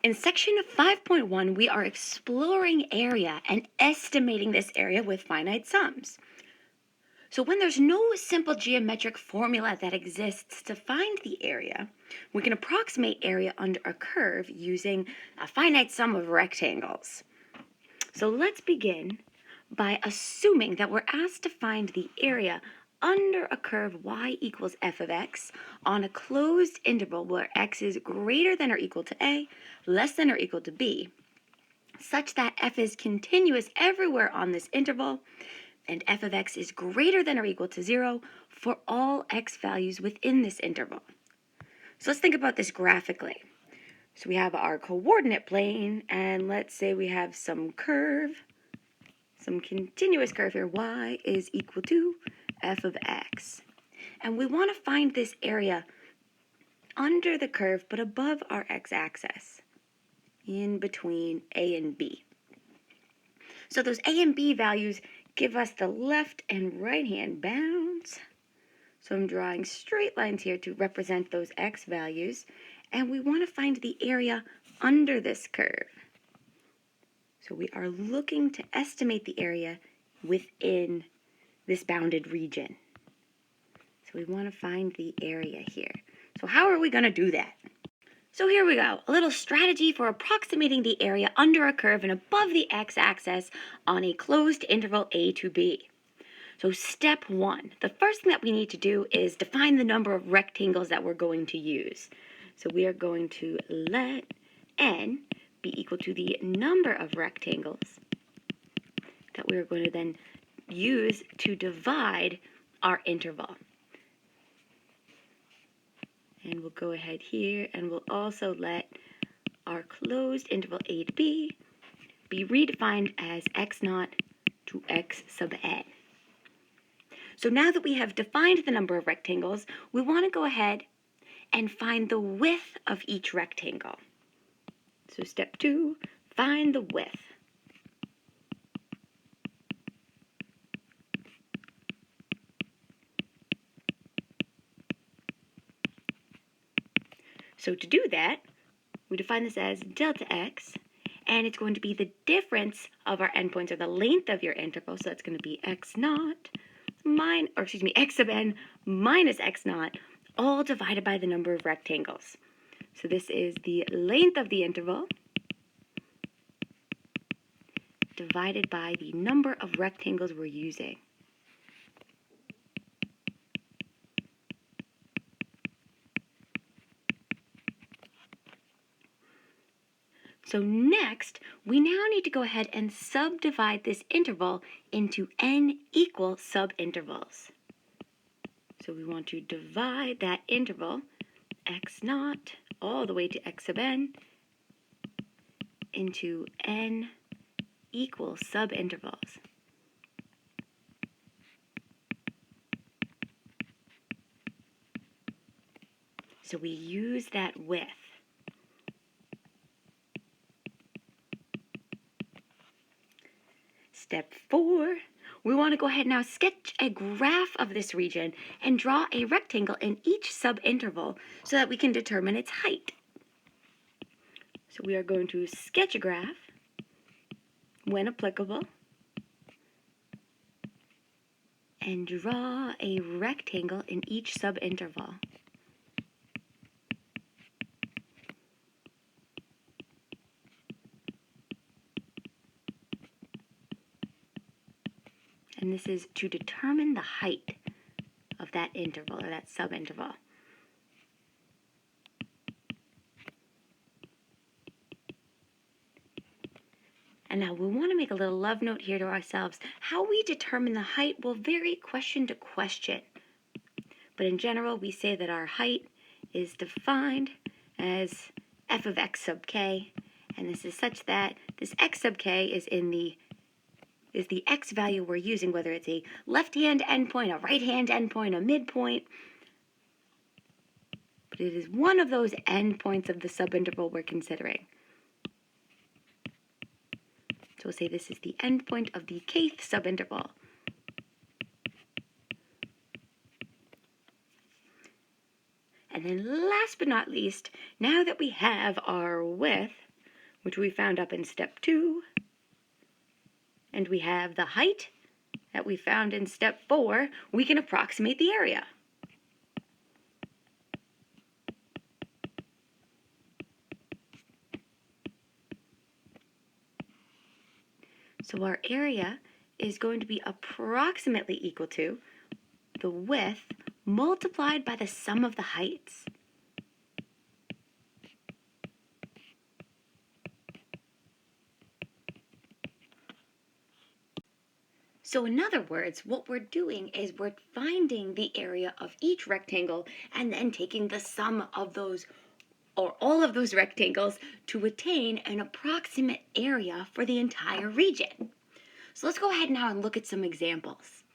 In section 5.1, we are exploring area and estimating this area with finite sums. So when there's no simple geometric formula that exists to find the area, we can approximate area under a curve using a finite sum of rectangles. So let's begin by assuming that we're asked to find the area under a curve y equals f of x on a closed interval where x is greater than or equal to a, less than or equal to b, such that f is continuous everywhere on this interval, and f of x is greater than or equal to 0 for all x values within this interval. So let's think about this graphically. So we have our coordinate plane, and let's say we have some curve, some continuous curve here, y is equal to f of x. And we want to find this area under the curve but above our x-axis, in between a and b. So those a and b values give us the left and right hand bounds. So I'm drawing straight lines here to represent those x values, and we want to find the area under this curve. So we are looking to estimate the area within this bounded region. So we want to find the area here. So how are we going to do that? So here we go, a little strategy for approximating the area under a curve and above the x-axis on a closed interval a to b. So step 1, the first thing that we need to do is define the number of rectangles that we're going to use. So we are going to let n be equal to the number of rectangles that we are going to then use to divide our interval. And we'll go ahead here and we'll also let our closed interval a to b be redefined as x naught to x sub n. So now that we have defined the number of rectangles, we want to go ahead and find the width of each rectangle. So step 2, find the width. So to do that, we define this as delta x, and it's going to be the difference of our endpoints, or the length of your interval. So that's going to be x naught x sub n minus x naught, all divided by the number of rectangles. So this is the length of the interval divided by the number of rectangles we're using. So next, we now need to go ahead and subdivide this interval into n equal subintervals. So we want to divide that interval, x naught, all the way to x sub n, into n equal subintervals. So we use that width. Step 4, we want to go ahead now sketch a graph of this region and draw a rectangle in each subinterval so that we can determine its height. So we are going to sketch a graph, when applicable, and draw a rectangle in each subinterval. And this is to determine the height of that interval, or that subinterval. And now we want to make a little love note here to ourselves. How we determine the height will vary question to question. But in general, we say that our height is defined as f of x sub k, and this is such that this x sub k is the x value we're using, whether it's a left-hand endpoint, a right-hand endpoint, a midpoint. But it is one of those endpoints of the subinterval we're considering. So we'll say this is the endpoint of the kth subinterval. And then last but not least, now that we have our width, which we found up in step 2. And we have the height that we found in step 4. We can approximate the area. So our area is going to be approximately equal to the width multiplied by the sum of the heights. So in other words, what we're doing is we're finding the area of each rectangle and then taking the sum of those or all of those rectangles to attain an approximate area for the entire region. So let's go ahead now and look at some examples.